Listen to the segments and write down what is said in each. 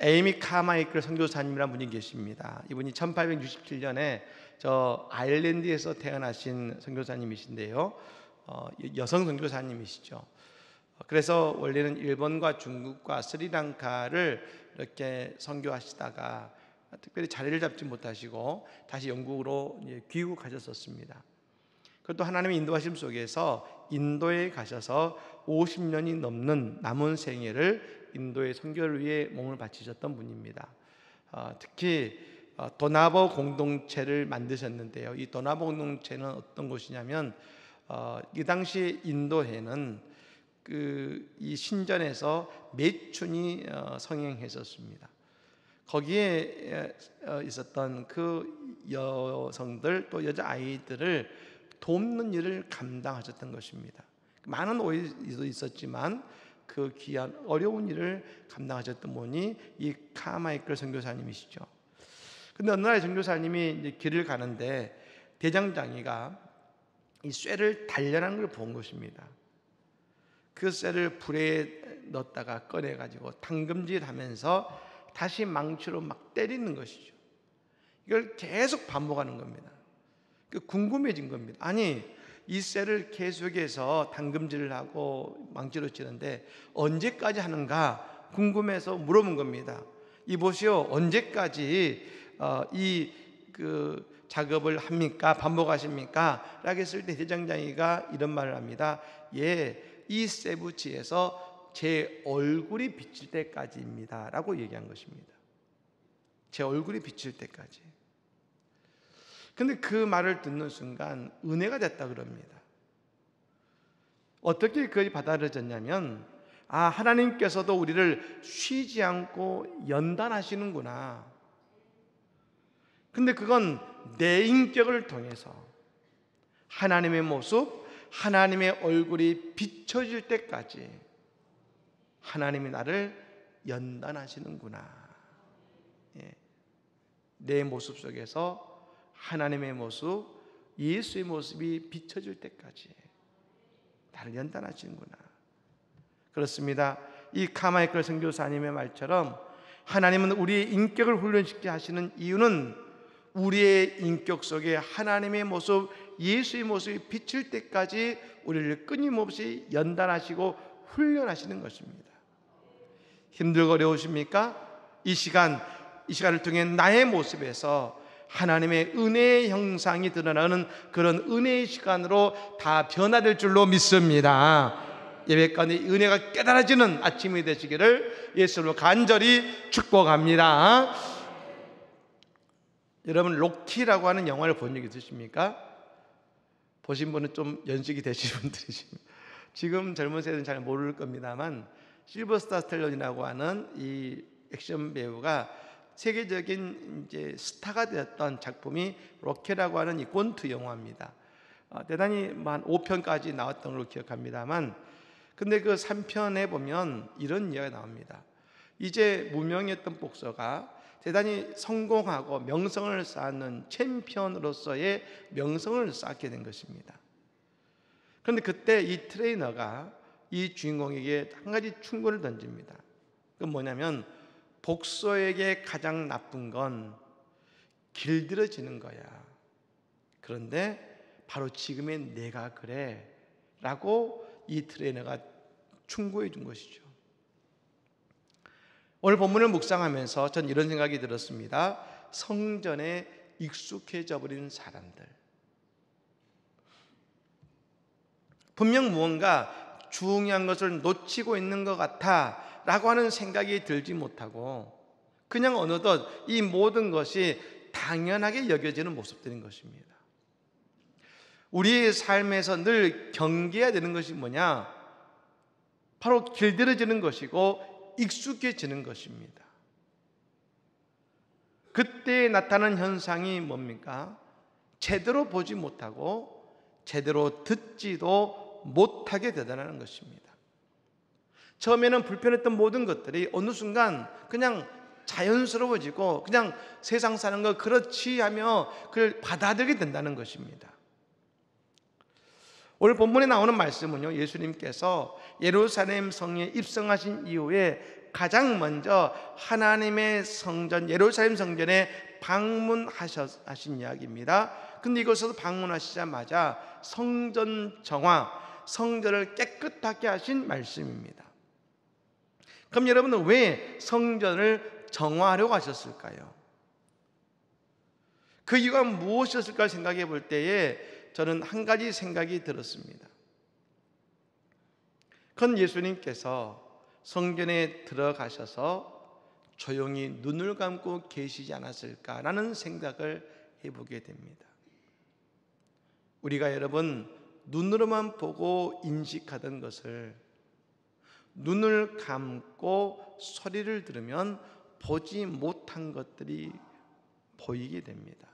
에이미 카마이클 선교사님이라는 분이 계십니다. 이분이 1867년에 저 아일랜드에서 태어나신 선교사님이신데요. 여성 선교사님이시죠. 그래서 원래는 일본과 중국과 스리랑카를 이렇게 선교하시다가 특별히 자리를 잡지 못하시고 다시 영국으로 귀국하셨었습니다. 그것도 하나님의 인도하심 속에서 인도에 가셔서 50년이 넘는 남은 생애를 인도의 선교를 위해 몸을 바치셨던 분입니다. 특히 도나보 공동체를 만드셨는데요. 이 도나보 공동체는 어떤 곳이냐면 이 당시 인도에는 이 신전에서 매춘이 성행했었습니다. 거기에 있었던 그 여성들 또 여자 아이들을 돕는 일을 감당하셨던 것입니다. 많은 오해도 있었지만 그 귀한 어려운 일을 감당하셨던 분이 이 카마이클 선교사님이시죠. 근데 어느 날 선교사님이 이제 길을 가는데 대장장이가 이 쇠를 단련하는 걸 본 것입니다. 그 쇠를 불에 넣었다가 꺼내가지고 당금질하면서 다시 망치로 막 때리는 것이죠. 이걸 계속 반복하는 겁니다. 궁금해진 겁니다. 아니, 이 쇠를 계속해서 당금질을 하고 망치로 치는데 언제까지 하는가 궁금해서 물어본 겁니다. 이보시오, 언제까지 이 작업을 합니까? 반복하십니까? 라고 했을 때 대장장이가 이런 말을 합니다. 예, 이 쇠붙이에서 제 얼굴이 비칠 때까지입니다 라고 얘기한 것입니다. 제 얼굴이 비칠 때까지. 근데 그 말을 듣는 순간 은혜가 됐다 그럽니다. 어떻게 그것이 받아들여졌냐면 하나님께서도 우리를 쉬지 않고 연단하시는구나. 근데 그건 내 인격을 통해서 하나님의 모습, 하나님의 얼굴이 비춰질 때까지 하나님이 나를 연단하시는구나. 내 모습 속에서 하나님의 모습, 예수의 모습이 비춰질 때까지 나를 연단하시는구나. 그렇습니다. 이 카마이클 선교사님의 말처럼 하나님은 우리의 인격을 훈련시키게 하시는 이유는 우리의 인격 속에 하나님의 모습, 예수의 모습이 비칠 때까지 우리를 끊임없이 연단하시고 훈련하시는 것입니다. 힘들고 어려우십니까? 이 시간을 통해 나의 모습에서 하나님의 은혜의 형상이 드러나는 그런 은혜의 시간으로 다 변화될 줄로 믿습니다. 예배 가운데 은혜가 깨달아지는 아침이 되시기를 예수로 간절히 축복합니다. 여러분, 로키라고 하는 영화를 본 적 있으십니까? 보신 분은 좀 연식이 되신 분들이십니다. 지금 젊은 세대는 잘 모를 겁니다만 실버스타 스텔론이라고 하는 이 액션 배우가 세계적인 이제 스타가 되었던 작품이 로키라고 하는 이 권투 영화입니다. 대단히 한 5편까지 나왔던 걸로 기억합니다만, 근데 그 3편에 보면 이런 이야기가 나옵니다. 이제 무명했던 복서가 대단히 성공하고 명성을 쌓는 챔피언으로서의 명성을 쌓게 된 것입니다. 그런데 그때 이 트레이너가 이 주인공에게 한 가지 충고를 던집니다. 그건 뭐냐면, 복서에게 가장 나쁜 건 길들여지는 거야. 그런데 바로 지금의 내가 그래 라고 이 트레이너가 충고해 준 것이죠. 오늘 본문을 묵상하면서 전 이런 생각이 들었습니다. 성전에 익숙해져 버린 사람들, 분명 무언가 중요한 것을 놓치고 있는 것 같아 라고 하는 생각이 들지 못하고 그냥 어느덧 이 모든 것이 당연하게 여겨지는 모습들인 것입니다. 우리의 삶에서 늘 경계해야 되는 것이 뭐냐? 바로 길들여지는 것이고 익숙해지는 것입니다. 그때 나타나는 현상이 뭡니까? 제대로 보지 못하고 제대로 듣지도 못하게 되더라는 것입니다. 처음에는 불편했던 모든 것들이 어느 순간 그냥 자연스러워지고 그냥 세상 사는 거 그렇지 하며 그걸 받아들이게 된다는 것입니다. 오늘 본문에 나오는 말씀은요, 예수님께서 예루살렘 성에 입성하신 이후에 가장 먼저 하나님의 성전 예루살렘 성전에 방문하신 이야기입니다. 근데 이곳에서 방문하시자마자 성전 정화, 성전을 깨끗하게 하신 말씀입니다. 그럼 여러분은 왜 성전을 정화하려고 하셨을까요? 그 이유가 무엇이었을까 생각해 볼 때에 저는 한 가지 생각이 들었습니다. 그건 예수님께서 성전에 들어가셔서 조용히 눈을 감고 계시지 않았을까라는 생각을 해보게 됩니다. 우리가 여러분 눈으로만 보고 인식하던 것을 눈을 감고 소리를 들으면 보지 못한 것들이 보이게 됩니다.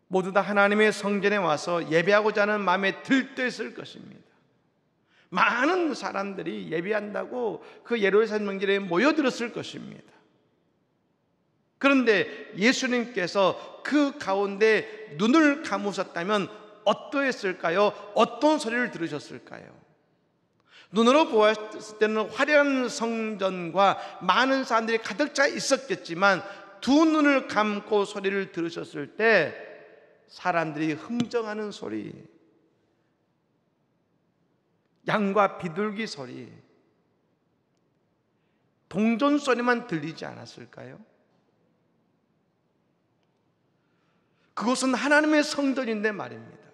모두 다 하나님의 성전에 와서 예배하고자 하는 마음에 들떠있을 것입니다. 많은 사람들이 예배한다고 그 예루살렘 성전에 모여들었을 것입니다. 그런데 예수님께서 그 가운데 눈을 감으셨다면 어떠했을까요? 어떤 소리를 들으셨을까요? 눈으로 보았을 때는 화려한 성전과 많은 사람들이 가득 차 있었겠지만 두 눈을 감고 소리를 들으셨을 때 사람들이 흥정하는 소리, 양과 비둘기 소리, 동전 소리만 들리지 않았을까요? 그것은 하나님의 성전인데 말입니다.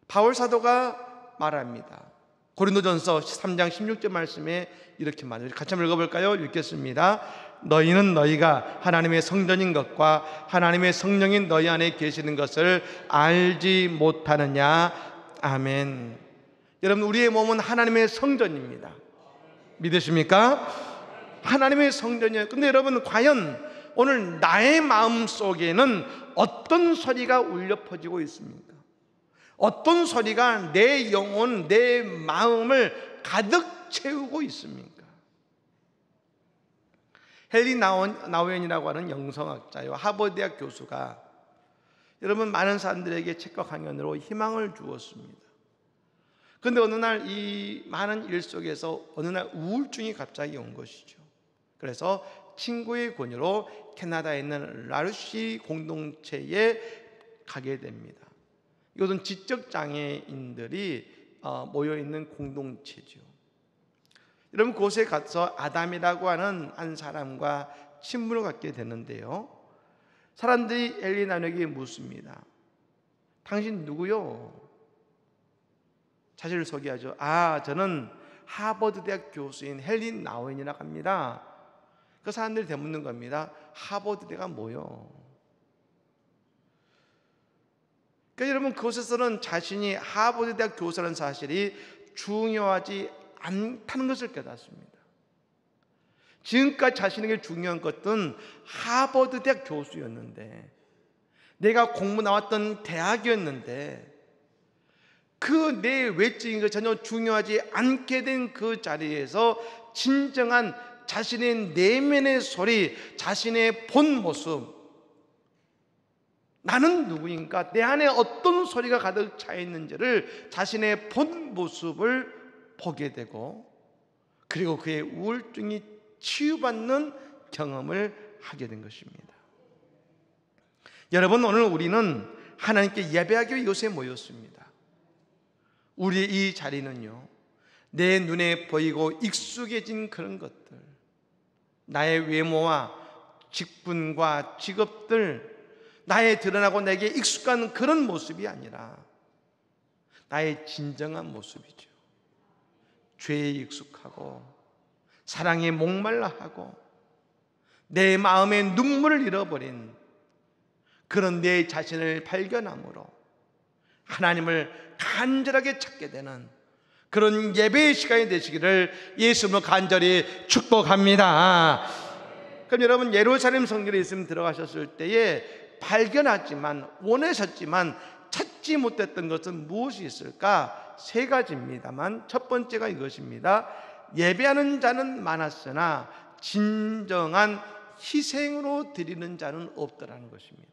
바울 사도가 말합니다. 고린도전서 13장 16절 말씀에 이렇게 말해요. 같이 한번 읽어볼까요? 읽겠습니다. 너희는 너희가 하나님의 성전인 것과 하나님의 성령인 너희 안에 계시는 것을 알지 못하느냐. 아멘. 여러분, 우리의 몸은 하나님의 성전입니다. 믿으십니까? 하나님의 성전이에요. 근데 여러분, 과연 오늘 나의 마음 속에는 어떤 소리가 울려 퍼지고 있습니까? 어떤 소리가 내 영혼, 내 마음을 가득 채우고 있습니까? 헨리 나우엔이라고 하는 영성학자요, 하버드대학 교수가 여러분 많은 사람들에게 책과 강연으로 희망을 주었습니다. 그런데 어느 날 이 많은 일 속에서 어느 날 우울증이 갑자기 온 것이죠. 그래서 친구의 권유로 캐나다에 있는 라르시 공동체에 가게 됩니다. 이것은 지적장애인들이 모여있는 공동체죠. 여러분, 그곳에 가서 아담이라고 하는 한 사람과 친분을 갖게 되는데요, 사람들이 엘리나에게 묻습니다. 당신 누구요? 자신을 소개하죠. 저는 하버드 대학 교수인 헨리 나우엔이라고 합니다. 그 사람들이 되묻는 겁니다. 하버드 대가 뭐요? 그러니까 여러분, 그곳에서는 자신이 하버드 대학 교수라는 사실이 중요하지 않다는 것을 깨닫습니다. 지금까지 자신에게 중요한 것은 하버드 대학 교수였는데, 내가 공부 나왔던 대학이었는데, 그 내 외적인 것 전혀 중요하지 않게 된 그 자리에서 진정한 자신의 내면의 소리, 자신의 본 모습, 나는 누구인가, 내 안에 어떤 소리가 가득 차 있는지를, 자신의 본 모습을 보게 되고, 그리고 그의 우울증이 치유받는 경험을 하게 된 것입니다. 여러분, 오늘 우리는 하나님께 예배하기 위해 이곳에 모였습니다. 우리의 이 자리는요, 내 눈에 보이고 익숙해진 그런 것들, 나의 외모와 직분과 직업들, 나의 드러나고 내게 익숙한 그런 모습이 아니라 나의 진정한 모습이죠. 죄에 익숙하고 사랑에 목말라 하고 내 마음에 눈물을 잃어버린 그런 내 자신을 발견함으로 하나님을 간절하게 찾게 되는 그런 예배의 시간이 되시기를 예수님으로 간절히 축복합니다. 그럼 여러분, 예루살렘 성전에 있으면 들어가셨을 때에 발견하지만, 원하셨지만 찾지 못했던 것은 무엇이 있을까? 세 가지입니다만, 첫 번째가 이것입니다. 예배하는 자는 많았으나 진정한 희생으로 드리는 자는 없더라는 것입니다.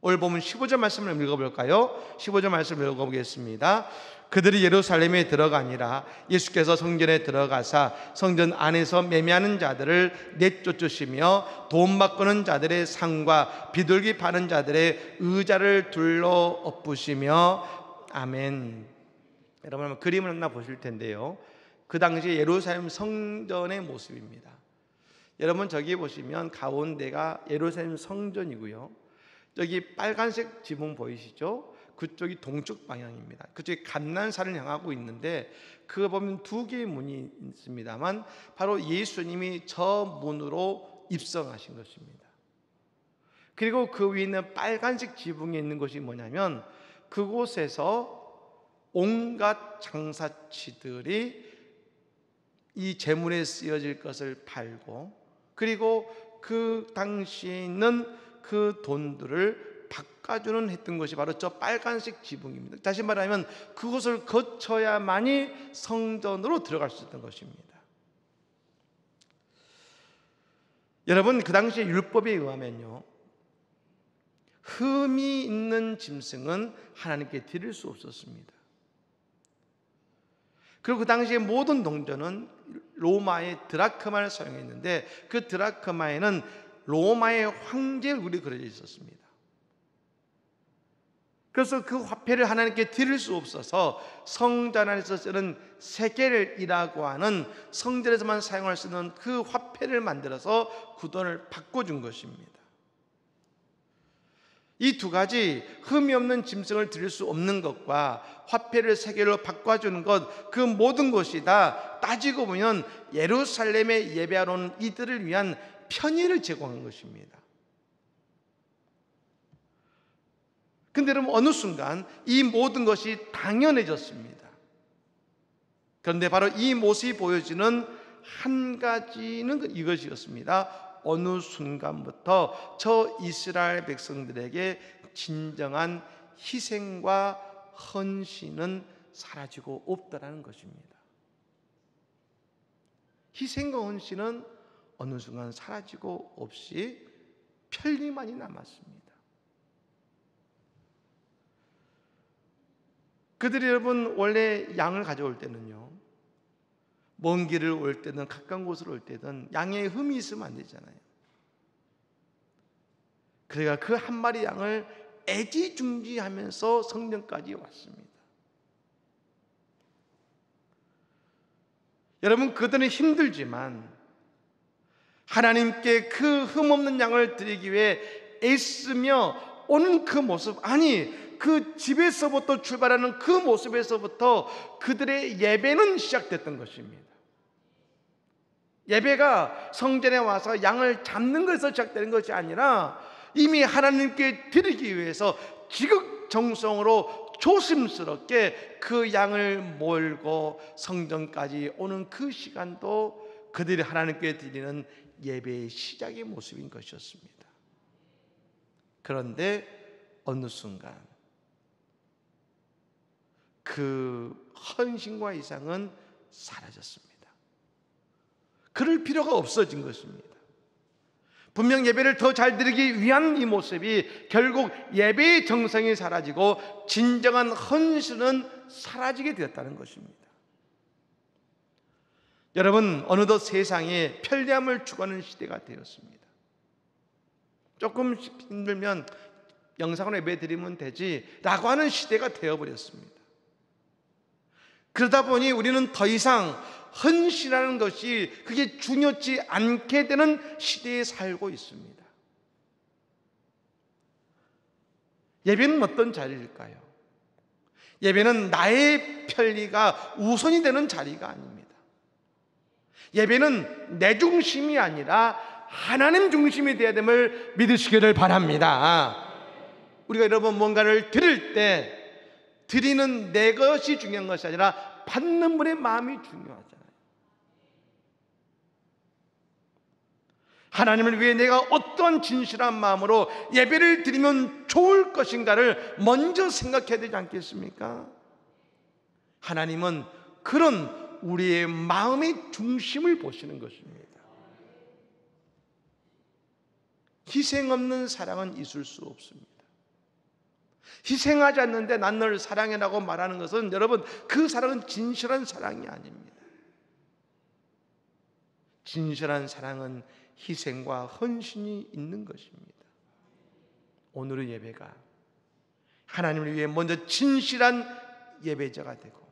오늘 보면 15절 말씀을 읽어볼까요? 15절 말씀을 읽어보겠습니다. 그들이 예루살렘에 들어가니라. 예수께서 성전에 들어가사 성전 안에서 매매하는 자들을 내쫓으시며 돈 바꾸는 자들의 상과 비둘기 파는 자들의 의자를 둘러 엎으시며. 아멘. 여러분 그림을 하나 보실 텐데요, 그 당시 예루살렘 성전의 모습입니다. 여러분 저기 보시면 가운데가 예루살렘 성전이고요, 저기 빨간색 지붕 보이시죠? 그쪽이 동쪽 방향입니다. 그쪽이 감난산을 향하고 있는데 그거 보면 두 개의 문이 있습니다만 바로 예수님이 저 문으로 입성하신 것입니다. 그리고 그 위에 있는 빨간색 지붕에 있는 것이 뭐냐면 그곳에서 온갖 장사치들이 이 재물에 쓰여질 것을 팔고, 그리고 그 당시에 있는 그 돈들을 바꿔주는 했던 것이 바로 저 빨간색 지붕입니다. 다시 말하면 그곳을 거쳐야만이 성전으로 들어갈 수 있던 것입니다. 여러분 그 당시에 율법에 의하면요, 흠이 있는 짐승은 하나님께 드릴 수 없었습니다. 그리고 그 당시에 모든 동전은 로마의 드라크마를 사용했는데 그 드라크마에는 로마의 황제의 얼굴이 그려져 있었습니다. 그래서 그 화폐를 하나님께 드릴 수 없어서 성전 안에서 쓰는 세겔이라고 하는 성전에서만 사용할 수 있는 그 화폐를 만들어서 그 돈을 바꿔준 것입니다. 이 두 가지, 흠이 없는 짐승을 드릴 수 없는 것과 화폐를 세겔로 바꿔주는 것, 그 모든 것이 다 따지고 보면 예루살렘에 예배하러 오는 이들을 위한 편의를 제공한 것입니다. 근데 여러분 어느 순간 이 모든 것이 당연해졌습니다. 그런데 바로 이 모습이 보여지는 한 가지는 이것이었습니다. 어느 순간부터 저 이스라엘 백성들에게 진정한 희생과 헌신은 사라지고 없다라는 것입니다. 희생과 헌신은 어느 순간 사라지고 없이 편리만이 남았습니다. 그들이 여러분 원래 양을 가져올 때는요, 먼 길을 올 때든 가까운 곳을 올 때든 양에 흠이 있으면 안 되잖아요. 그러니까 그 한 마리 양을 애지중지하면서 성전까지 왔습니다. 여러분 그들은 힘들지만 하나님께 그 흠없는 양을 드리기 위해 애쓰며 오는 그 모습, 아니 그 집에서부터 출발하는 그 모습에서부터 그들의 예배는 시작됐던 것입니다. 예배가 성전에 와서 양을 잡는 것에서 시작되는 것이 아니라 이미 하나님께 드리기 위해서 지극정성으로 조심스럽게 그 양을 몰고 성전까지 오는 그 시간도 그들이 하나님께 드리는 예배의 시작의 모습인 것이었습니다. 그런데 어느 순간 그 헌신과 이상은 사라졌습니다. 그럴 필요가 없어진 것입니다. 분명 예배를 더 잘 드리기 위한 이 모습이 결국 예배의 정성이 사라지고 진정한 헌신은 사라지게 되었다는 것입니다. 여러분 어느덧 세상에 편리함을 추구하는 시대가 되었습니다. 조금 힘들면 영상으로 예배 드리면 되지 라고 하는 시대가 되어버렸습니다. 그러다 보니 우리는 더 이상 헌신하는 것이 그게 중요치 않게 되는 시대에 살고 있습니다. 예배는 어떤 자리일까요? 예배는 나의 편리가 우선이 되는 자리가 아닙니다. 예배는 내 중심이 아니라 하나님 중심이 되어야 됨을 믿으시기를 바랍니다. 우리가 여러분 뭔가를 드릴 때 드리는 내 것이 중요한 것이 아니라 받는 분의 마음이 중요하잖아요. 하나님을 위해 내가 어떤 진실한 마음으로 예배를 드리면 좋을 것인가를 먼저 생각해야 되지 않겠습니까? 하나님은 그런 우리의 마음의 중심을 보시는 것입니다. 희생 없는 사랑은 있을 수 없습니다. 희생하지 않는데 난 너를 사랑해라고 말하는 것은 여러분, 그 사랑은 진실한 사랑이 아닙니다. 진실한 사랑은 희생과 헌신이 있는 것입니다. 오늘의 예배가 하나님을 위해 먼저 진실한 예배자가 되고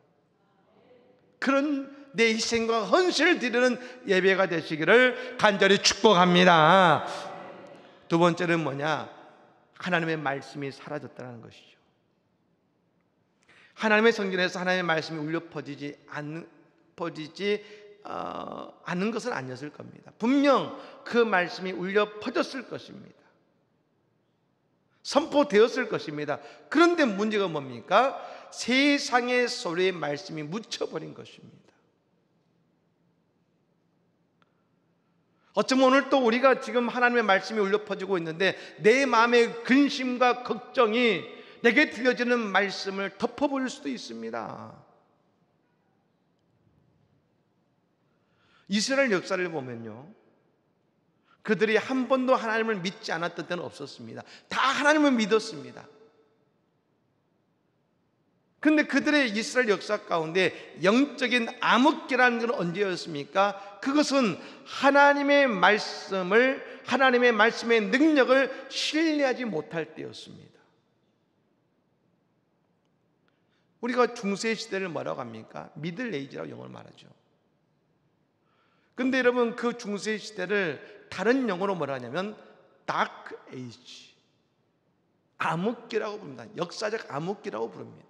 그런 내 희생과 헌신을 드리는 예배가 되시기를 간절히 축복합니다. 두 번째는 뭐냐? 하나님의 말씀이 사라졌다는 것이죠. 하나님의 성전에서 하나님의 말씀이 울려 퍼지지 않는 것은 아니었을 겁니다. 분명 그 말씀이 울려 퍼졌을 것입니다. 선포되었을 것입니다. 그런데 문제가 뭡니까? 세상의 소리의 말씀이 묻혀버린 것입니다. 어쩌면 오늘 또 우리가 지금 하나님의 말씀이 울려 퍼지고 있는데 내 마음의 근심과 걱정이 내게 들려지는 말씀을 덮어버릴 수도 있습니다. 이스라엘 역사를 보면요, 그들이 한 번도 하나님을 믿지 않았던 때는 없었습니다. 다 하나님을 믿었습니다. 그런데 그들의 이스라엘 역사 가운데 영적인 암흑기라는 것은 언제였습니까? 그것은 하나님의 말씀의 능력을 신뢰하지 못할 때였습니다. 우리가 중세 시대를 뭐라고 합니까? 미들 에이지라고 영어로 말하죠. 그런데 여러분, 그 중세 시대를 다른 영어로 뭐라 하냐면 다크 에이지, 암흑기라고 부릅니다. 역사적 암흑기라고 부릅니다.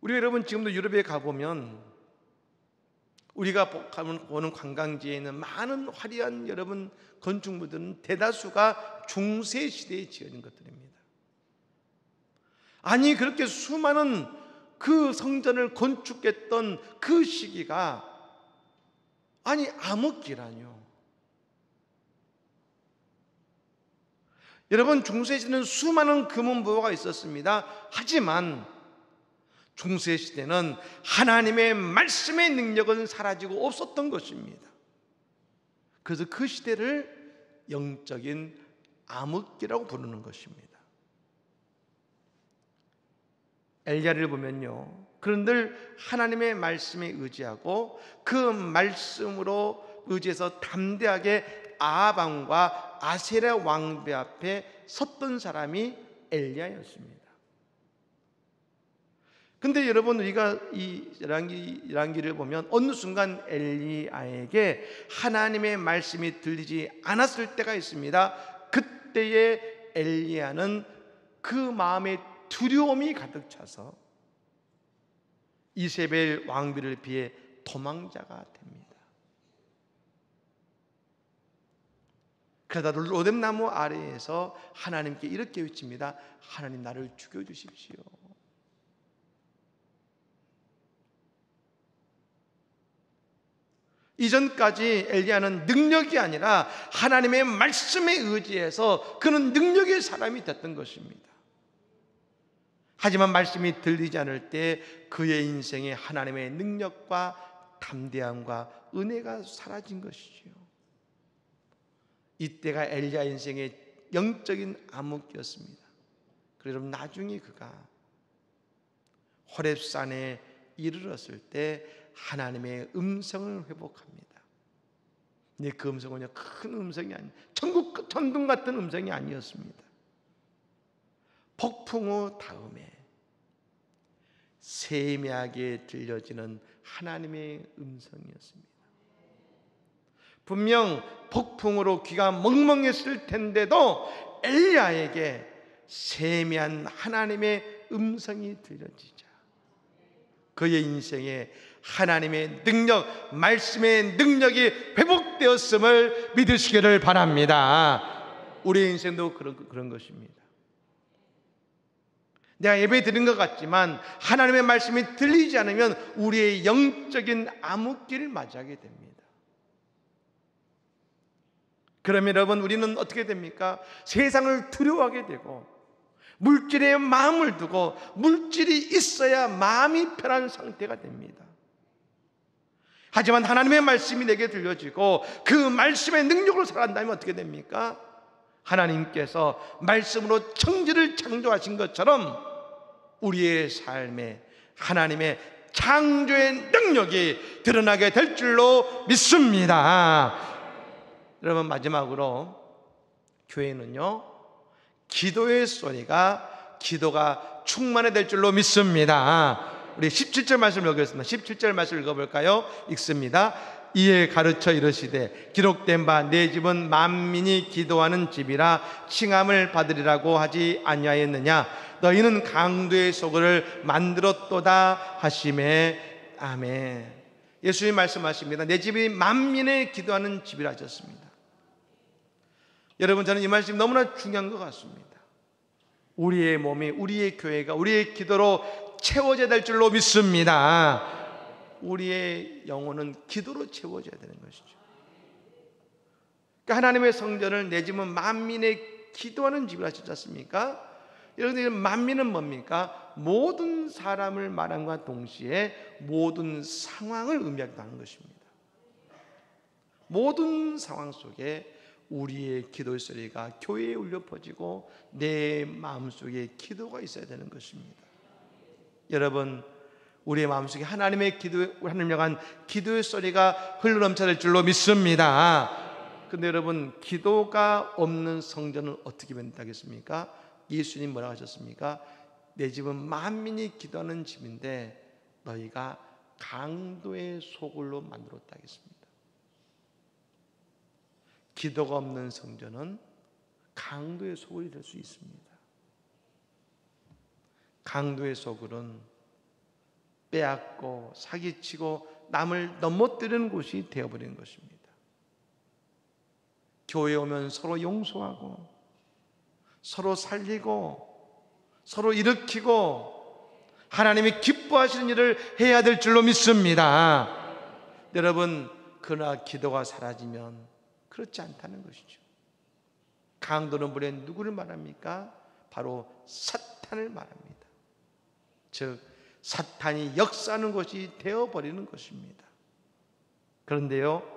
우리 여러분 지금도 유럽에 가보면 우리가 보는 관광지에 있는 많은 화려한 여러분 건축물들은 대다수가 중세 시대에 지어진 것들입니다. 아니, 그렇게 수많은 그 성전을 건축했던 그 시기가 아니 암흑기라뇨. 여러분, 중세시대는 수많은 금은보화가 있었습니다. 하지만 중세시대는 하나님의 말씀의 능력은 사라지고 없었던 것입니다. 그래서 그 시대를 영적인 암흑기라고 부르는 것입니다. 엘리야를 보면요, 그는 늘 하나님의 말씀에 의지하고 그 말씀으로 의지해서 담대하게 아합 왕과 아세랴 왕비 앞에 섰던 사람이 엘리야였습니다. 근데 여러분, 우리가 이 열왕기를 보면 어느 순간 엘리야에게 하나님의 말씀이 들리지 않았을 때가 있습니다. 그때에 엘리야는 그 마음에 두려움이 가득 차서 이세벨 왕비를 피해 도망자가 됩니다. 그러다 로뎀나무 아래에서 하나님께 이렇게 외칩니다. 하나님, 나를 죽여주십시오. 이전까지 엘리야는 능력이 아니라 하나님의 말씀에 의지해서 그는 능력의 사람이 됐던 것입니다. 하지만 말씀이 들리지 않을 때 그의 인생에 하나님의 능력과 담대함과 은혜가 사라진 것이지요. 이때가 엘리야 인생의 영적인 암흑기였습니다. 그래서 나중에 그가 호렙산에 이르렀을 때 하나님의 음성을 회복합니다. 근데 그 음성은 큰 음성이 아니, 천둥 같은 음성이 아니었습니다. 폭풍 후 다음에 세미하게 들려지는 하나님의 음성이었습니다. 분명 폭풍으로 귀가 멍멍했을 텐데도 엘리야에게 세미한 하나님의 음성이 들려지자 그의 인생에 하나님의 능력, 말씀의 능력이 회복되었음을 믿으시기를 바랍니다. 우리의 인생도 그런 것입니다. 내가 예배 드린 것 같지만 하나님의 말씀이 들리지 않으면 우리의 영적인 암흑기를 맞이하게 됩니다. 그러면 여러분, 우리는 어떻게 됩니까? 세상을 두려워하게 되고 물질에 마음을 두고 물질이 있어야 마음이 편한 상태가 됩니다. 하지만 하나님의 말씀이 내게 들려지고 그 말씀의 능력으로 살아간다면 어떻게 됩니까? 하나님께서 말씀으로 천지를 창조하신 것처럼 우리의 삶에 하나님의 창조의 능력이 드러나게 될 줄로 믿습니다. 여러분, 마지막으로 교회는요, 기도의 소리가 기도가 충만해 될 줄로 믿습니다. 우리 17절 말씀을 읽겠습니다. 17절 말씀을 읽어볼까요? 읽습니다. 이에 가르쳐 이르시되 기록된 바 내 집은 만민이 기도하는 집이라 칭함을 받으리라고 하지 아니하였느냐. 너희는 강도의 소굴을 만들었도다 하시매. 아멘. 예수님 말씀하십니다. 내 집이 만민의 기도하는 집이라 하셨습니다. 여러분, 저는 이 말씀이 너무나 중요한 것 같습니다. 우리의 몸이, 우리의 교회가 우리의 기도로 채워져야 될 줄로 믿습니다. 우리의 영혼은 기도로 채워져야 되는 것이죠. 그러니까 하나님의 성전을 내 집은 만민의 기도하는 집이라 하셨지 않습니까? 여러분들, 만민은 뭡니까? 모든 사람을 말함과 동시에 모든 상황을 의미하기도 하는 것입니다. 모든 상황 속에 우리의 기도의 소리가 교회에 울려 퍼지고 내 마음속에 기도가 있어야 되는 것입니다. 여러분, 우리의 마음속에 하나님의 기도, 하나님 향한 기도의 소리가 흘러넘쳐야 될 줄로 믿습니다. 그런데 여러분, 기도가 없는 성전은 어떻게 된다겠습니까? 예수님 뭐라고 하셨습니까? 내 집은 만민이 기도하는 집인데 너희가 강도의 소굴로 만들었다 하겠습니다. 기도가 없는 성전은 강도의 소굴이 될 수 있습니다. 강도의 소굴은 빼앗고 사기치고 남을 넘어뜨리는 곳이 되어버리는 것입니다. 교회에 오면 서로 용서하고 서로 살리고 서로 일으키고 하나님이 기뻐하시는 일을 해야 될 줄로 믿습니다. 여러분, 그러나 기도가 사라지면 그렇지 않다는 것이죠. 강도는 본래 누구를 말합니까? 바로 사탄을 말합니다. 즉 사탄이 역사하는 것이 되어버리는 것입니다. 그런데요,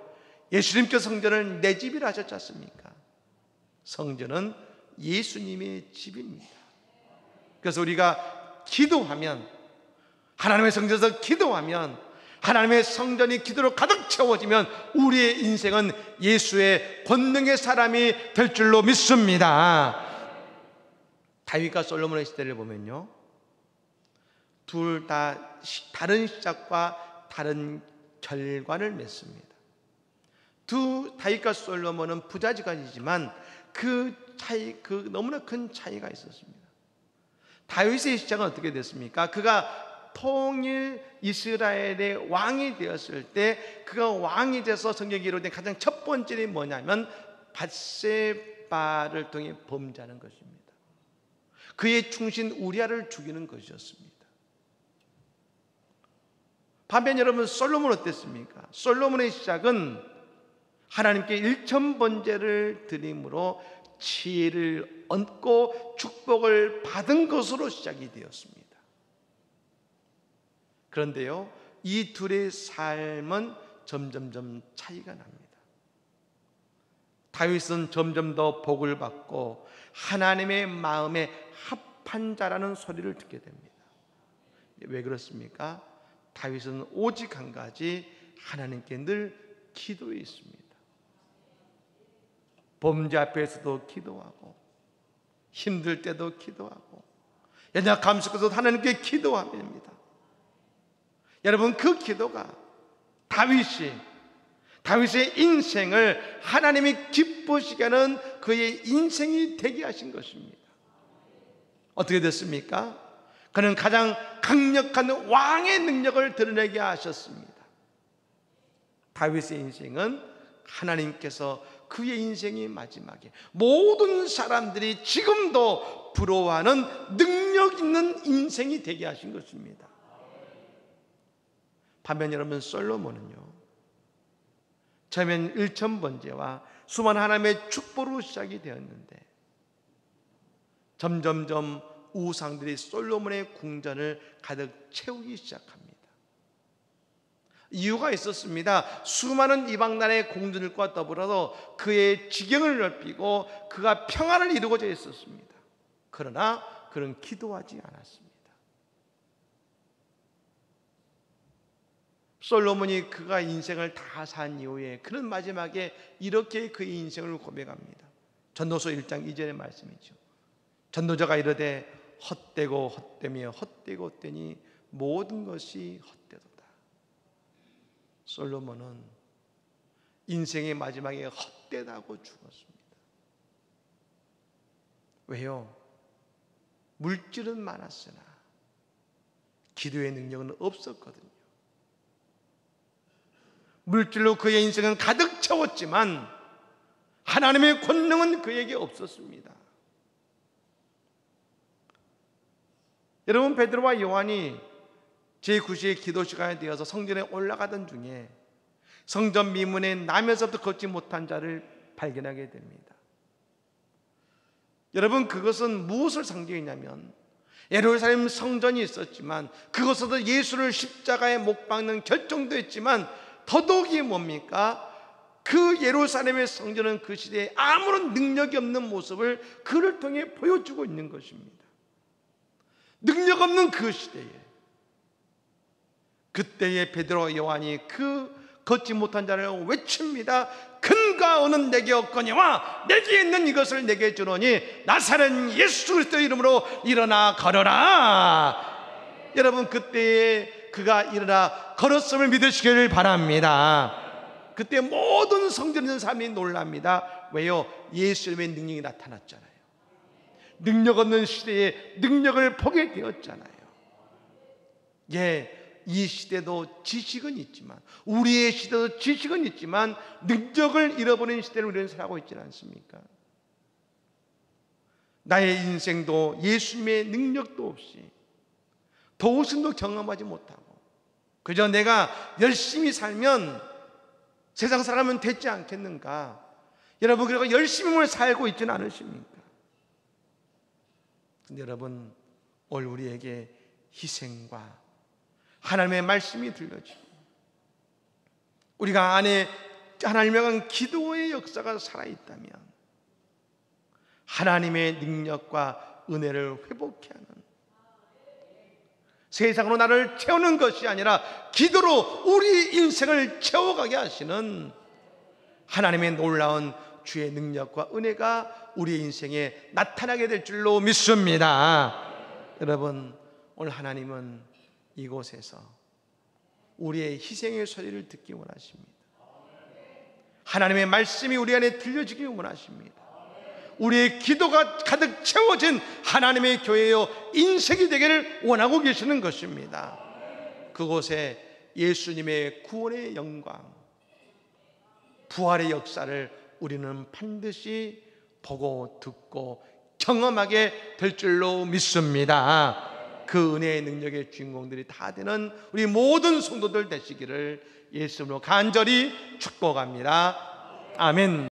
예수님께서 성전을 내 집이라 하셨지 않습니까? 성전은 예수님의 집입니다. 그래서 우리가 기도하면, 하나님의 성전에서 기도하면, 하나님의 성전이 기도로 가득 채워지면 우리의 인생은 예수의 권능의 사람이 될 줄로 믿습니다. 다윗과 솔로몬의 시대를 보면요, 둘 다 다른 시작과 다른 결과를 맺습니다. 다윗과 솔로몬은 부자지간이지만 그 너무나 큰 차이가 있었습니다. 다윗의 시작은 어떻게 됐습니까? 그가 통일 이스라엘의 왕이 되었을 때, 그가 왕이 돼서 성경에 기록된 가장 첫 번째 일이 뭐냐면 밧세바를 통해 범죄하는 것입니다. 그의 충신 우리아를 죽이는 것이었습니다. 반면 여러분, 솔로몬은 어땠습니까? 솔로몬의 시작은 하나님께 일천번제를 드림으로 지혜를 얻고 축복을 받은 것으로 시작이 되었습니다. 그런데요, 이 둘의 삶은 점점점 차이가 납니다. 다윗은 점점 더 복을 받고 하나님의 마음에 합한 자라는 소리를 듣게 됩니다. 왜 그렇습니까? 다윗은 오직 한 가지, 하나님께 늘 기도에 있습니다. 범죄 앞에서도 기도하고, 힘들 때도 기도하고, 연약함 속에서도 하나님께 기도합니다. 여러분, 그 기도가 다윗의 인생을 하나님이 기쁘시게 하는 그의 인생이 되게 하신 것입니다. 어떻게 됐습니까? 그는 가장 강력한 왕의 능력을 드러내게 하셨습니다. 다윗의 인생은 하나님께서 그의 인생이 마지막에 모든 사람들이 지금도 부러워하는 능력 있는 인생이 되게 하신 것입니다. 반면 여러분, 솔로몬은요, 처음엔 일천번제와 수많은 하나님의 축복으로 시작이 되었는데 점점점 우상들이 솔로몬의 궁전을 가득 채우기 시작합니다. 이유가 있었습니다. 수많은 이방나라의 공주들과 더불어서 그의 지경을 넓히고 그가 평안을 이루고자 했었습니다. 그러나 그는 기도하지 않았습니다. 솔로몬이 그가 인생을 다 산 이후에 그는 마지막에 이렇게 그의 인생을 고백합니다. 전도서 1장 2절의 말씀이죠. 전도자가 이르되 헛되고 헛되며 헛되고 헛되니 모든 것이 헛되도다. 솔로몬은 인생의 마지막에 헛되다고 죽었습니다. 왜요? 물질은 많았으나 기도의 능력은 없었거든요. 물질로 그의 인생은 가득 채웠지만 하나님의 권능은 그에게 없었습니다. 여러분, 베드로와 요한이 제9시의 기도 시간에 되어서 성전에 올라가던 중에 성전 미문에 나면서부터 걷지 못한 자를 발견하게 됩니다. 여러분, 그것은 무엇을 상징했냐면 예루살렘 성전이 있었지만 그것에도 예수를 십자가에 못 박는 결정도 했지만 더더욱이 뭡니까? 그 예루살렘의 성전은 그 시대에 아무런 능력이 없는 모습을 그를 통해 보여주고 있는 것입니다. 능력 없는 그 시대에, 그때의 베드로와 요한이 그 걷지 못한 자를 외칩니다. 근과 은은 내게 없거니와 내게 있는 이것을 내게 주노니 나사렛 예수 그리스도의 이름으로 일어나 걸어라. 여러분, 그때에 그가 일어나 걸었음을 믿으시기를 바랍니다. 그때 모든 성전에 있는 사람이 놀랍니다. 왜요? 예수님의 능력이 나타났잖아요. 능력 없는 시대에 능력을 보게 되었잖아요. 예, 이 시대도 지식은 있지만, 우리의 시대도 지식은 있지만 능력을 잃어버린 시대를 우리는 살아가고 있지 않습니까? 나의 인생도 예수님의 능력도 없이 도우심도 경험하지 못하고 그저 내가 열심히 살면 세상 사람은 됐지 않겠는가? 여러분, 그리고 열심히 살고 있지는 않으십니까? 근데 여러분, 오늘 우리에게 희생과 하나님의 말씀이 들려지고 우리가 안에 하나님을 향한 기도의 역사가 살아있다면 하나님의 능력과 은혜를 회복해 하는, 세상으로 나를 채우는 것이 아니라 기도로 우리 인생을 채워가게 하시는 하나님의 놀라운 주의 능력과 은혜가 우리의 인생에 나타나게 될 줄로 믿습니다. 여러분, 오늘 하나님은 이곳에서 우리의 희생의 소리를 듣기 원하십니다. 하나님의 말씀이 우리 안에 들려지기 원하십니다. 우리의 기도가 가득 채워진 하나님의 교회요 인생이 되기를 원하고 계시는 것입니다. 그곳에 예수님의 구원의 영광, 부활의 역사를 우리는 반드시 보고 듣고 경험하게 될 줄로 믿습니다. 그 은혜의 능력의 주인공들이 다 되는 우리 모든 성도들 되시기를 예수님으로 간절히 축복합니다. 아멘.